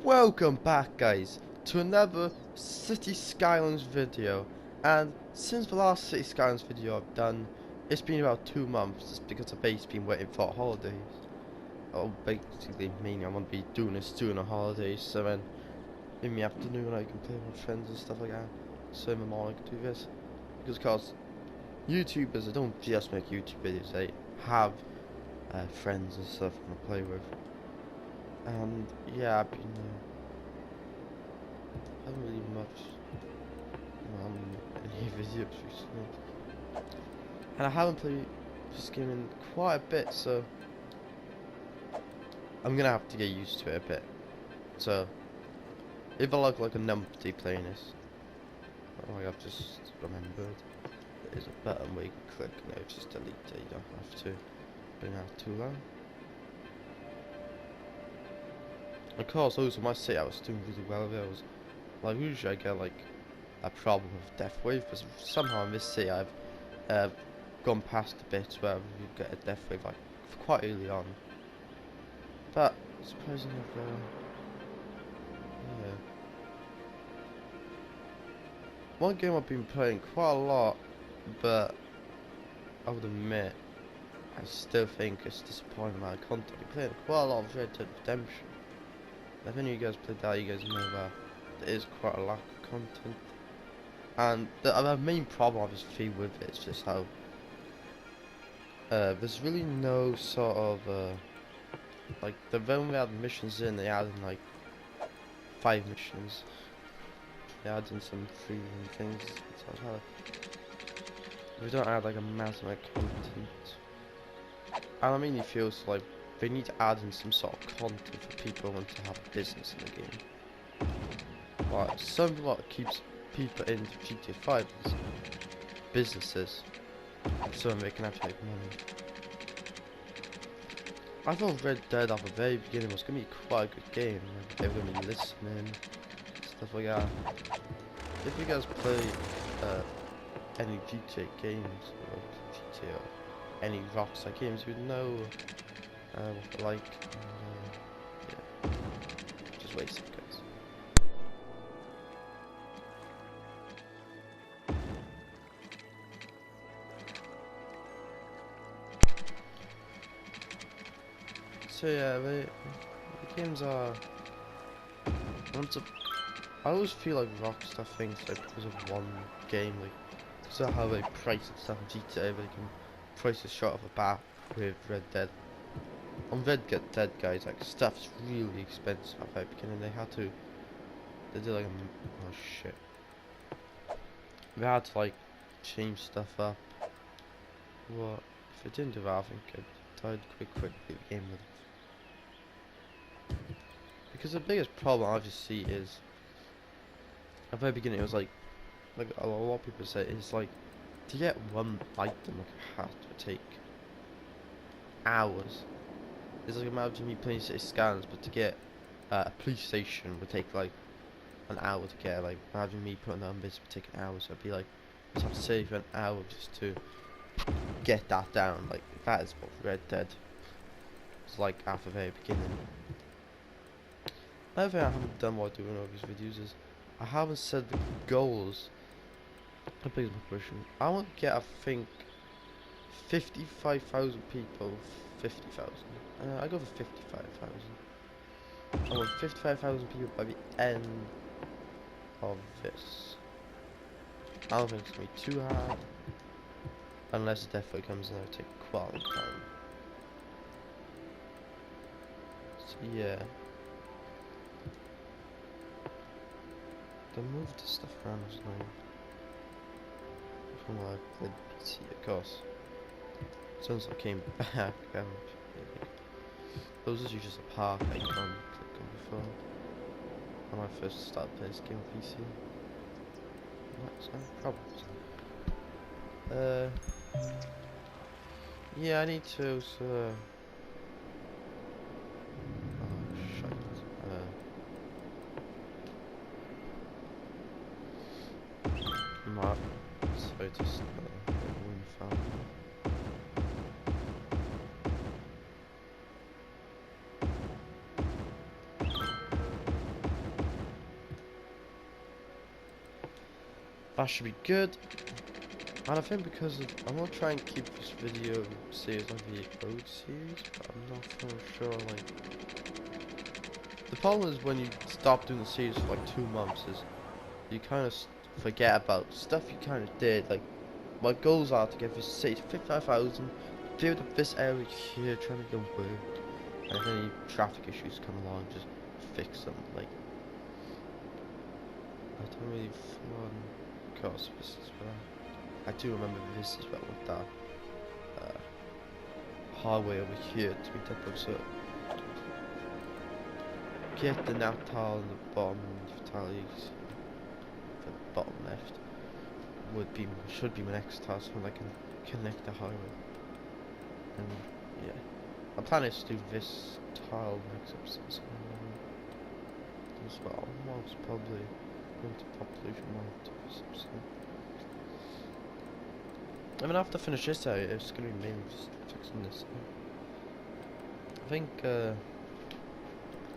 Welcome back, guys, to another City Skylines video. And since the last City Skylines video I've done, it's been about 2 months, just because I've basically been waiting for holidays. Oh, basically, mainly I'm gonna be doing this during the holidays, so then in the afternoon I can play with friends and stuff like that. So in the morning I can do this. Because, of course, YouTubers, they don't just make YouTube videos, they have friends and stuff to play with. And yeah, I've been haven't really much any videos recently, and I haven't played this game in quite a bit, so I'm gonna have to get used to it a bit. So if I look like a numpty playing this, oh, I've just remembered there's a button where you can click and it'll just delete it. You don't have to bring out too long. Of course, also my city I was doing really well there. I was like, usually I get like a problem with death wave, but somehow in this city I've gone past the bit where you get a death wave like quite early on. But surprisingly, yeah. One game I've been playing quite a lot, but I would admit I still think it's disappointing amount of content. I've been playing quite a lot of Red Dead Redemption. If any of you guys played that, you guys know that there is quite a lack of content. And the main problem I just feel with it is just how there's really no sort of like when we had missions in, they added like 5 missions. They added in some free things. So we don't add like a massive amount of content. And I mean, it feels like they need to add in some sort of content for people who want to have a business in the game. Like something that keeps people into GTA 5 is businesses, so they can actually make money. I thought Red Dead at the very beginning was going to be quite a good game. They were going to be listening, stuff like that. If you guys play any GTA games, or GTA or any Rockstar games, you would know what they're like. Yeah. Just wait a second, guys. So yeah, the games are. I always feel like Rockstar thinks that because of one game, like because of how they price and stuff in GTA, they can price it short of a bat with Red Dead. On Red Dead, guys, like stuff's really expensive at the beginning. They did like oh shit. They had to like change stuff up. What if it didn't do that? I think it died quickly the game would. Because the biggest problem I just see is at the very beginning it was like a lot of people say it's like to get one item like a hat would take hours. It's like imagine me playing City Skylines, but to get a police station would take like an hour to get. Like imagine me putting that on this would take an hour, so I'd be like I'd have to save an hour just to get that down. Like that is what Red Dead is like at the very beginning. Another thing I haven't done while doing all these videos is I haven't set the goals. I think it's my question. I want to get, I think, 55,000 people. 50,000. I go for 55,000. I want 55,000 people by the end of this. I don't think it's going to be too hard. Unless it definitely comes in, it'll take quite a long time. So yeah. They moved the stuff around was annoying. From what I played PC, of course. Since I came back, those are just a park I can't click on before. When I first started playing this game on PC. That's no problems. Yeah, I need to, so... Map, so just wind farm. That should be good. And I think because I'm gonna try and keep this video series like the road series, but I'm not so sure. Like, the problem is when you stop doing the series for like 2 months, is you kind of forget about stuff you kind of did. Like, my goals are to get this city to 55,000, build up this area here, trying to go work, and if any traffic issues come along, just fix them. Like, I don't really fun cause this as well. I do remember this as well with that highway over here to meet up with, so get the nav tile in the bottom tiles, the bottom left should be my next task when I can connect the highway. And yeah, my plan is to do this tile next episode as well. Most probably going to population mode this episode. I mean, after I finish this area, it's going to be mainly just fixing this. I think I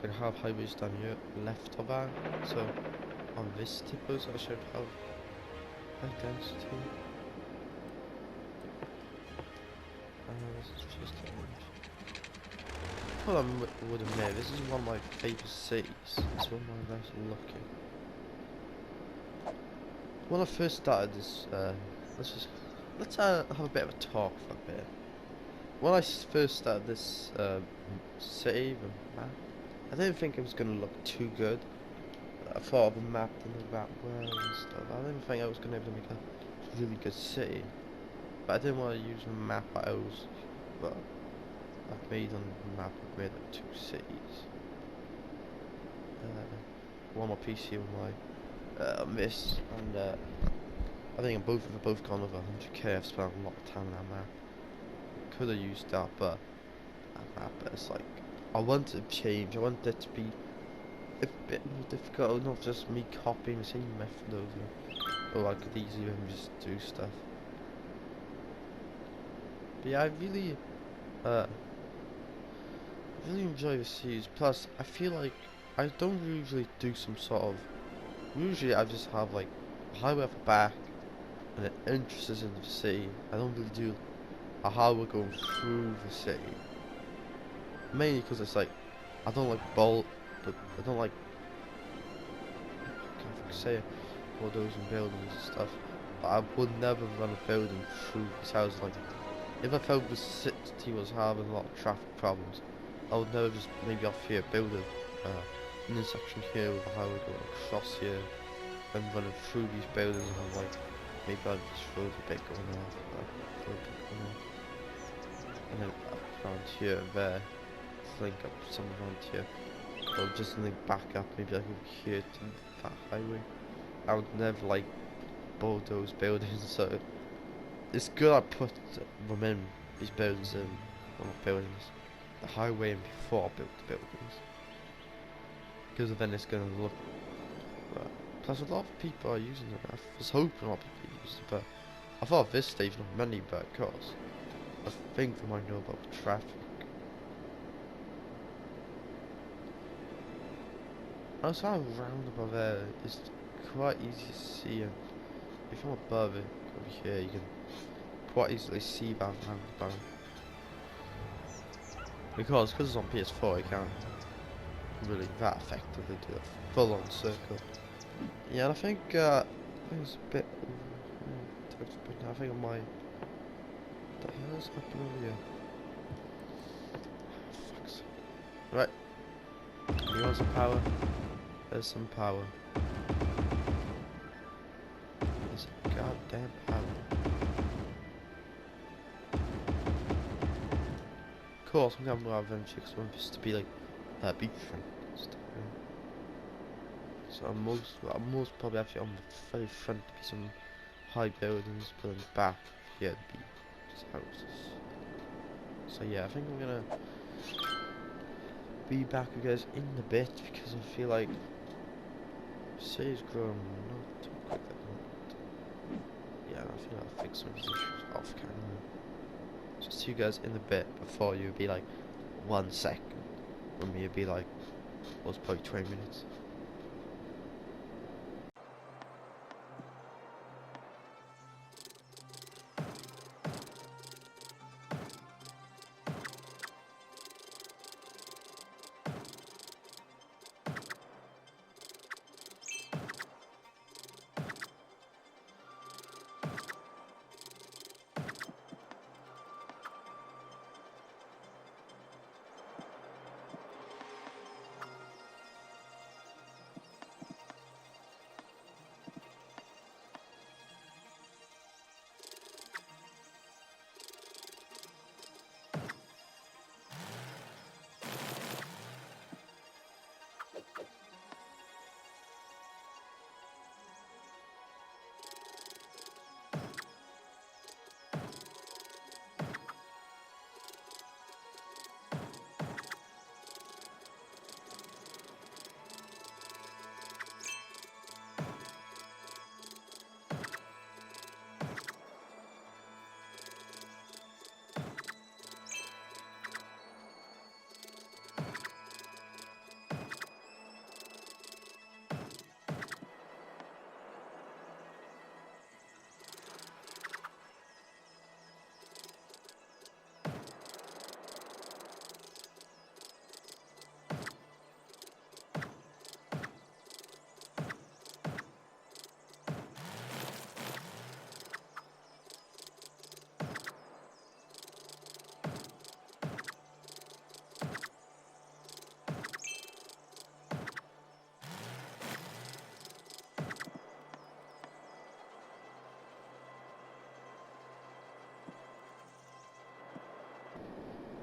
can have highways down here left of that, so on this tipos I should have high density. This is just well, I would admit, this is one of my favourite cities. It's one of my most lucky. When I first started this, let's have a bit of a talk for a bit. When I first started this city, the map, I didn't think it was going to look too good. I thought the map didn't look that well and stuff. I didn't think I was going to be able to make a really good city. But I didn't want to use a map I was, but I've made on the map, I've made like 2 cities. One on my PC and my miss, and I think they've both gone over 100k. I've spent a lot of time on that map. Could have used that, but that map, it's like, I want it to change. I want it to be a bit more difficult, not just me copying the same method over. Or I could easily just do stuff. But yeah, I really enjoy the series. Plus, I feel like I don't usually do some sort of. Usually, I just have like a highway off the back and an entrance into the city. I don't really do a highway going through the city. Mainly because it's like I don't like but I don't like. I can't say bulldoze and buildings and stuff. But I would never run a building through these houses. Like, if I felt the city was having a lot of traffic problems, I would never just maybe off here build an intersection here with a highway going across here and running through these buildings, and I'm like, maybe I'd just throw the bit going off, and then around here and there, link up some around here, or just link back up maybe like over here to that highway. I would never like bulldoze buildings, so it's good I put them in, these buildings in, well, not buildings, the highway in before I built the buildings, because then it's going to look right. Plus a lot of people are using it. I was hoping a lot of people use it, but I thought at this stage not many, but of course I think they might know about the traffic. Also, round above there is quite easy to see, and if you're above it over here, you can quite easily see that roundabout. Because it's on PS4, you can't really that effectively do a full on circle. Yeah, and I think it's a bit. I think I might. What the hell is happening over here? Fuck's sake. Right. You want some power? There's some power. There's goddamn power. Of course, I'm gonna have eventually, because I want this to be like beachfront stuff. So I'm most probably actually on the very front to be some high buildings, but in the back, yeah, the beach houses. So yeah, I think I'm gonna be back with you guys in a bit, because I feel like the city's growing not too quick at the moment. Yeah, I feel like I'll fix some of these issues off camera. So see you guys in a bit. Before you would be like 1 second, when me it'd be like, well, it's probably 20 minutes.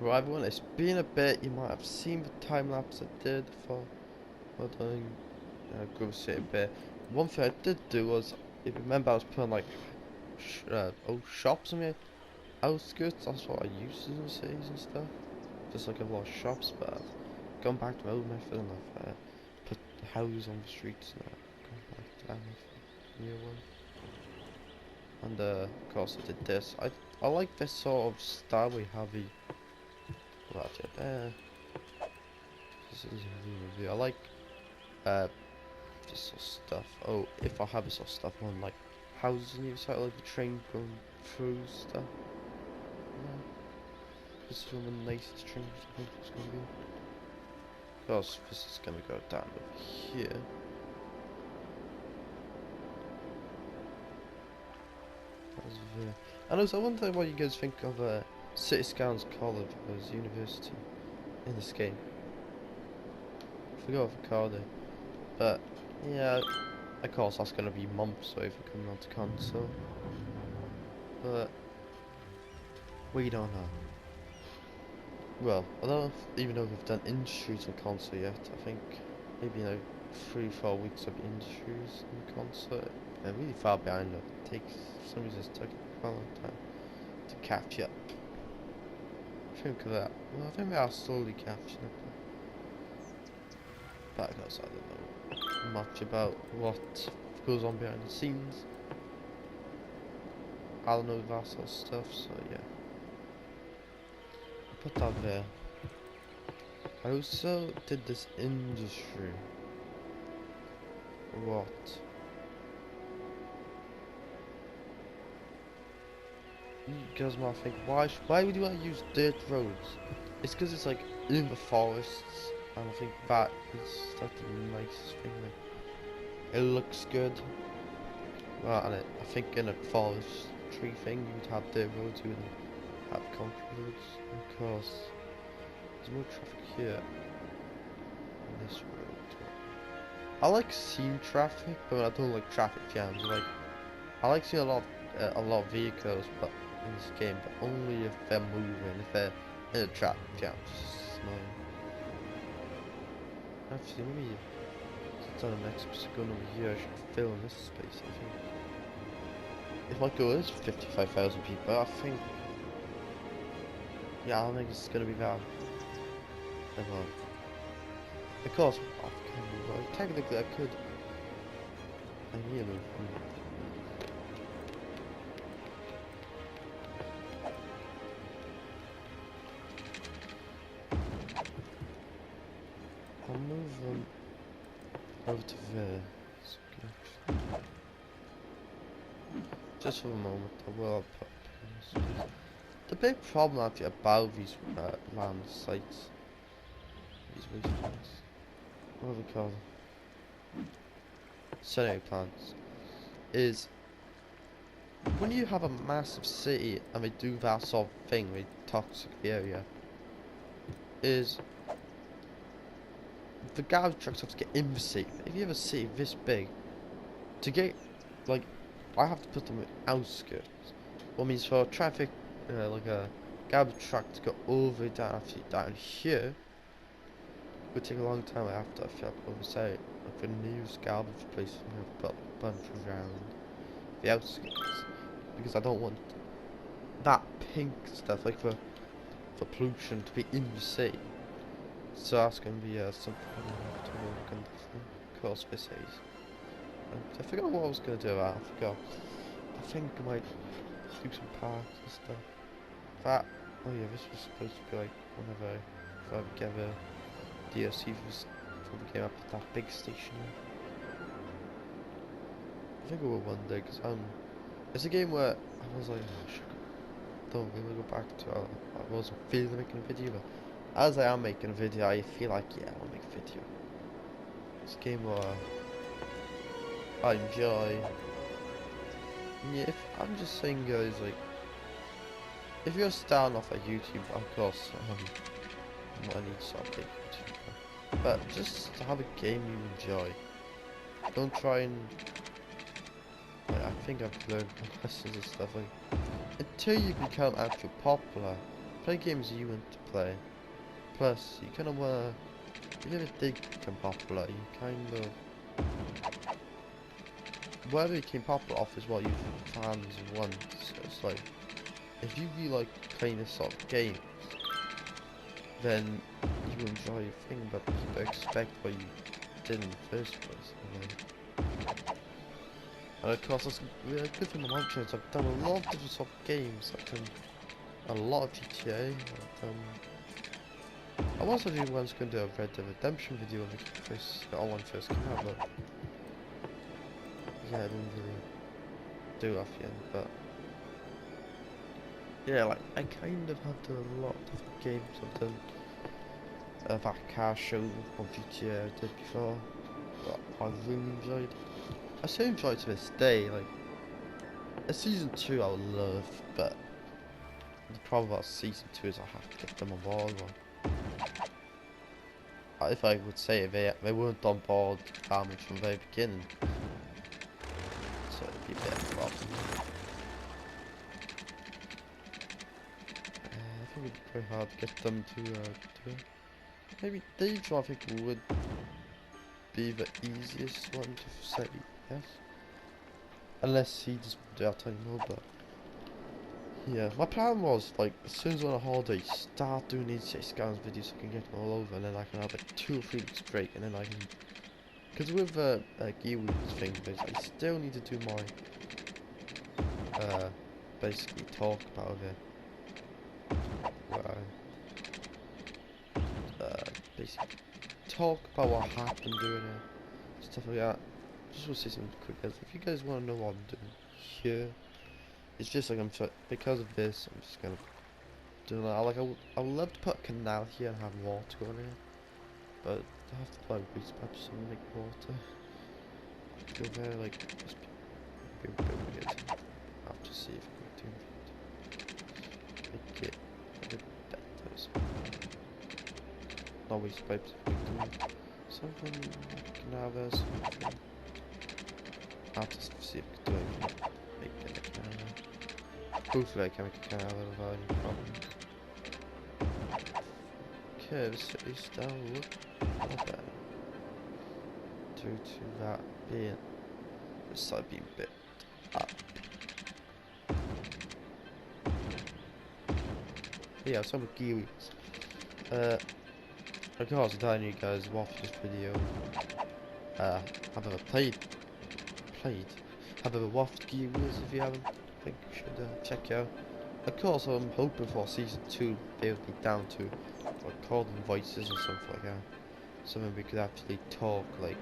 Right everyone, it's been a bit. You might have seen the time lapse I did for doing Grove City bit. One thing I did do was, if you remember, I was putting like old shops on my outskirts. That's what I used to do in cities and stuff. Just like a lot of shops, but I've gone back to my old method and I've put houses on the streets and gone back to that method, new one. And of course I did this. I like this sort of style we have the this is a review. I like this sort of stuff. Oh, if I have this sort of stuff on like houses on the other side, like the train going through stuff. Yeah. This is one of the nicest trains I think it's gonna be. Of course, this is gonna go down over here. And also, I wonder what you guys think of City Skylines College as university in this game. I forgot what they called it, but yeah, of course that's gonna be months away from coming onto console, but we don't know. Well, I don't even know if we've done industries on console yet. I think maybe 3-4 weeks of industries on console. They're really far behind. It takes, for some reason it's taking quite a long time to catch up. Think of that. Well, I think we are slowly catching up. But of course I don't know much about what goes on behind the scenes. I don't know that sort of stuff, so yeah. Put that there. I also did this industry. What? You guys might think, why would you want to use dirt roads? It's because it's like in the forests, and I think that is like the nicest thing. Like, it looks good. Well, and I think in a forest tree thing, you would have dirt roads, you wouldn't have concrete roads. Of course, there's more traffic here on this road. I like seeing traffic, but I don't like traffic jams. I like seeing a lot of vehicles, but in this game, but only if they're moving. If they're in a traffic jam, it's annoying. Actually, maybe since I'm next going over here, I should fill in this space. I think if my goal is 55,000 people, I think. Yeah, I don't think it's gonna be that. Well, of course, technically I could. I'm here, I'll move them over to there. Just for a moment, I will put the big problem actually about these land sites, these wastelands, what do we call them? Scenery plants, is when you have a massive city and they do that sort of thing with toxic area, is the garbage trucks have to get in the city. If you have a city this big, to get, like, I have to put them in outskirts. What means for traffic, like a garbage truck to go over down here, it would take a long time. I have to fill up oversight. Like the nearest garbage place, I have to put a bunch around the outskirts because I don't want that pink stuff, like for pollution, to be in the city. So that's going to be something I have to work on. Of course, this is. I forgot what I was going to do. I forgot. I think I might do some parks and stuff. That. Oh yeah, this was supposed to be like whenever I get the DLC for the game up at that big station. I think I will one day because it's a game where I was like, oh, shit, don't really go back to. I wasn't feeling making a video, but as I am making a video, I feel like, yeah, I'll make a video. It's a game where I enjoy. Yeah, I'm just saying, guys, like, if you're starting off at YouTube, of course, I need to start big YouTube, but just have a game you enjoy. Don't try and. Like, I think I've learned my lessons and stuff. Like, until you become actually popular, play games you want to play. Plus, you kind of wanna, if a thing become popular, you kind of, whatever became popular off is what your fans want. So it's like, if you really like playing this sort of game, then you enjoy your thing, but people expect what you did in the first place. And of course, that's a good thing about my channel. I've done a lot of different sort of games. I've done a lot of GTA. I've done. I was actually once going to do a Red Dead Redemption video when the online first came out, but yeah, I didn't really do that yet. But yeah, like I kind of have done a lot of different games. I've done that car show on GTA I did before, that I really enjoyed. I still enjoy it to this day. Like a season 2 I would love, but the problem about season 2 is I have to get them on board. If I would say they weren't on board that much from the very beginning, so it'd be a bit of a problem. I think it'd be quite hard to get them to do it. Maybe Deja I think would be the easiest one to say yes. Unless he doesn't do that anymore, but yeah. My plan was, like, as soon as we're on a holiday, start doing these Skylines videos so I can get them all over, and then I can have like 2 or 3 weeks break, and then I can... Because with Gear Weeks thing, I still need to do my, basically talk about it. Where I, basically talk about what happened during it, stuff like that. Just want to say something quick, guys. If you guys want to know what I'm doing here, it's just like because of this, I'm just gonna do that. I would love to put a canal here and have water on it, but I have to buy grease pipes and make water. I feel very like it's be a bit weird. I have to see if I can make it a bit better. So not waste pipes. Something canal there. Something. I have to see if I can do anything. Make it a canal. Hopefully I can make a canal without any problems. Okay, the city's still look not bad. Due to that being the side being built up. Yeah, some gear wheels. Of course, I'm telling you guys watch this video. I've ever played. Have ever watched Gear Wheels? If you haven't, I think you should check out. Of course, I'm hoping for season 2 they'll be down to recording voices or something like that. Something we could actually talk like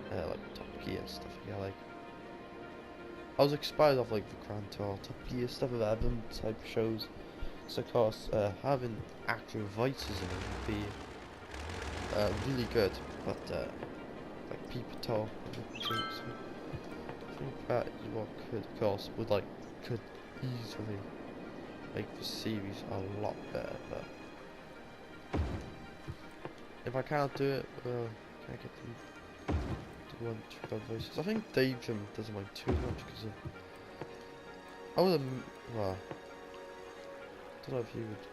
Top Gear and stuff. Yeah, like I was inspired of like the Grand Tour, Top Gear stuff of Evan type shows. So of course, having actual voices in it would be really good. But like people talk, jokes. I think that is what could, of course, could easily make the series a lot better. But if I can't do it, well, can I get them to want to record voices? I think Dave doesn't mind too much because of. I would have. Well, I don't know if you would.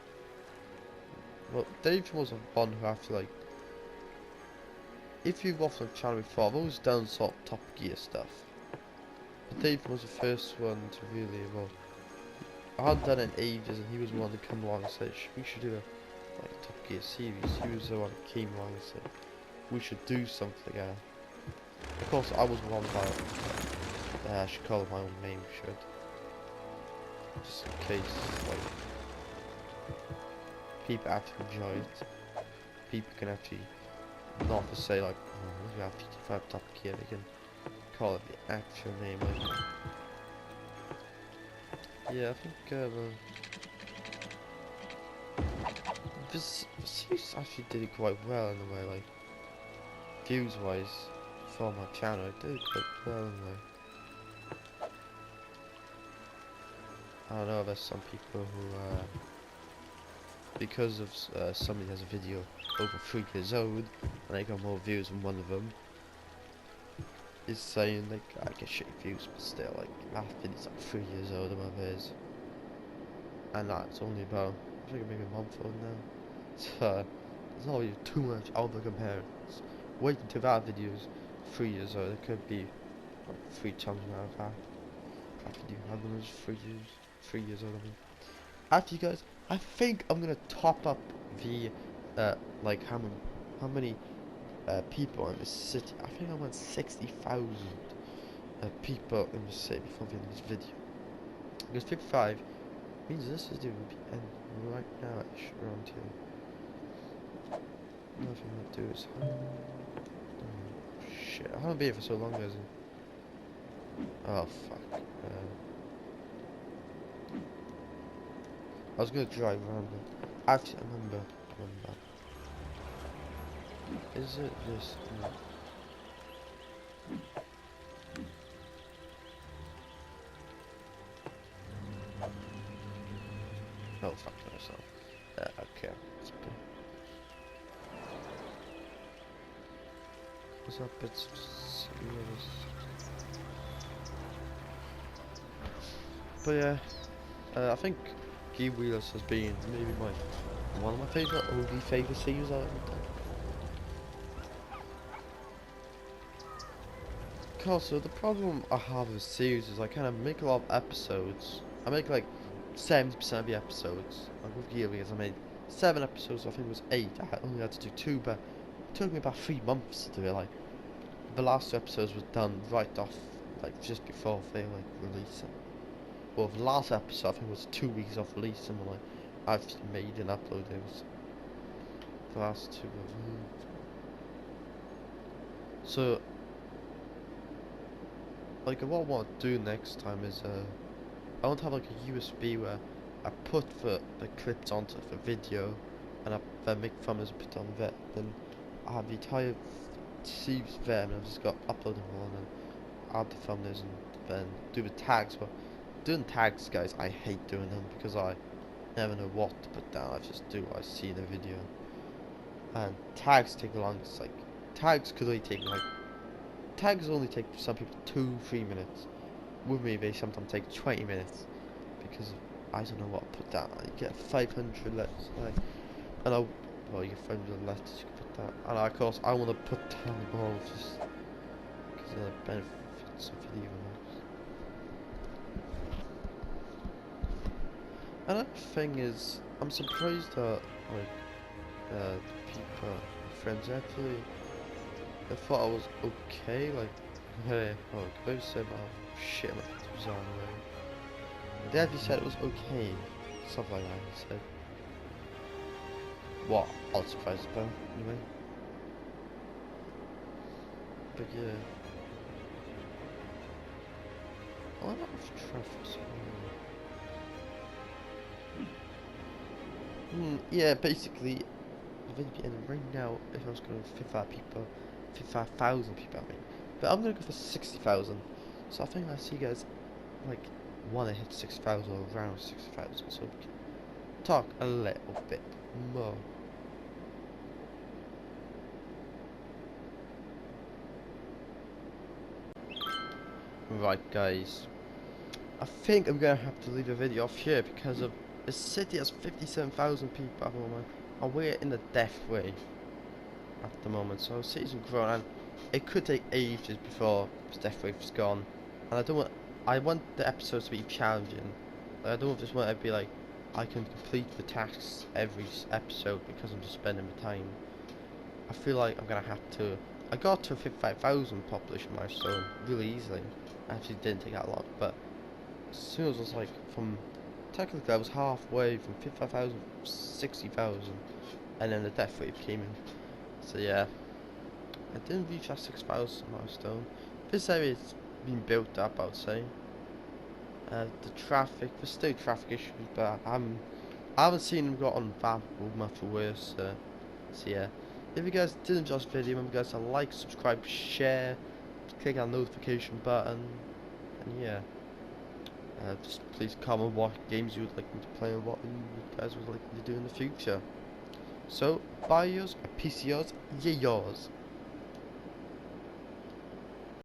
Well, Dave was the one who have to like. If you've watched the channel before, I've always done sort of Top Gear stuff. But Dave was the first one to really, well, I hadn't done it in ages, and he was the one to come along and say, we should do a like Top Gear series. He was the one that came along and said, we should do something. Of course, I was one about, I should call it my own name, should. Just in case, like, people actually enjoy it. People can actually, not to say like, oh, we have 55 Top Gear, they can call it the actual name, like. Yeah, I think this series actually did it quite well in a way, like views wise for my channel. It did quite well in a way. I don't know, there's some people who because of somebody has a video over 3 years old and they got more views than one of them is saying like I get shitty views, but still like that video's like 3 years old, whatever it is, and that's only about I think maybe a month old now. So there's not really too much out there compared. Wait until that video's 3 years old. It could be like 3 times around that. After you have them as 3 years, 3 years old. I mean. After you guys, I think I'm gonna top up the like how many people in the city. I think I want 60,000 people in the city before the end of this video. Because 55 means this video will be ending right now at around here. Nothing to do is oh, shit. I haven't been here for so long, guys. Oh fuck. I was gonna drive around, but actually I remember. Is it just? Oh fuck myself. Okay. What's up? It's serious. But yeah, I think Key Wheelers has been maybe one of my favourite, only favourite series out of the Also, the problem I have with series is I kind of make a lot of episodes. I make like 70% of the episodes. Like with Gear Wheels, I made 7 episodes. I think it was 8. I only had to do 2, but it took me about 3 months to do it. Like the last 2 episodes was done right off, like just before they like release it. Well, the last episode I think was 2 weeks off release, and like I've just made and uploaded those. The last 2 So like what I want to do next time is I want to have like a USB where I put the clips onto the video and I then make thumbnails and put on that. Then I have the entire series there and I've just got upload them all and then add the thumbnails and then do the tags. But doing tags, guys, I hate doing them because I never know what to put down. I just do what I see in the video. And tags take the longest. Like tags could only take like tags only take some people 2-3 minutes. With me, they sometimes take 20 minutes because I don't know what to put down. You get 500 letters, like, and well, you get 500 letters. You can put that, and of course, I want to put down the ball just because of the benefits of video. Another thing is, I'm surprised that like people, friends actually. I thought I was okay, like, hey, oh, they said, oh, shit, my foot was on the way. They actually said it was okay, stuff like that, he said. What I was surprised about, anyway. But yeah. A lot of traffic. Yeah, basically, the video be ending right now if I was going to 55,000 people, I mean. But I'm gonna go for 60,000. So I think I see you guys like want to hit 6,000 or around 6,000. So we can talk a little bit more. Right, guys. I think I'm gonna have to leave the video off here because of the city has 57,000 people at the moment, and we're in the death way at the moment. So cities have grown, and it could take ages before this death wave is gone. And I want the episodes to be challenging. Like, I don't just want it to be like I can complete the tasks every episode because I'm just spending the time. I feel like I'm gonna have to. I got to 55,000 population milestone really easily. Actually, didn't take that long, but as soon as I was like from technically I was halfway from 55,000 to 60,000, and then the death wave came in. So yeah, I didn't reach that 6,000 milestone. This area's been built up, I would say. The traffic, there's still traffic issues, but I haven't seen them gotten that much worse. So yeah, if you guys did enjoy this video, remember guys to like, subscribe, share, click on the notification button, and yeah, just please comment what games you would like me to play and what you guys would like me to do in the future. So, bye yours, peace yours, yeah yours.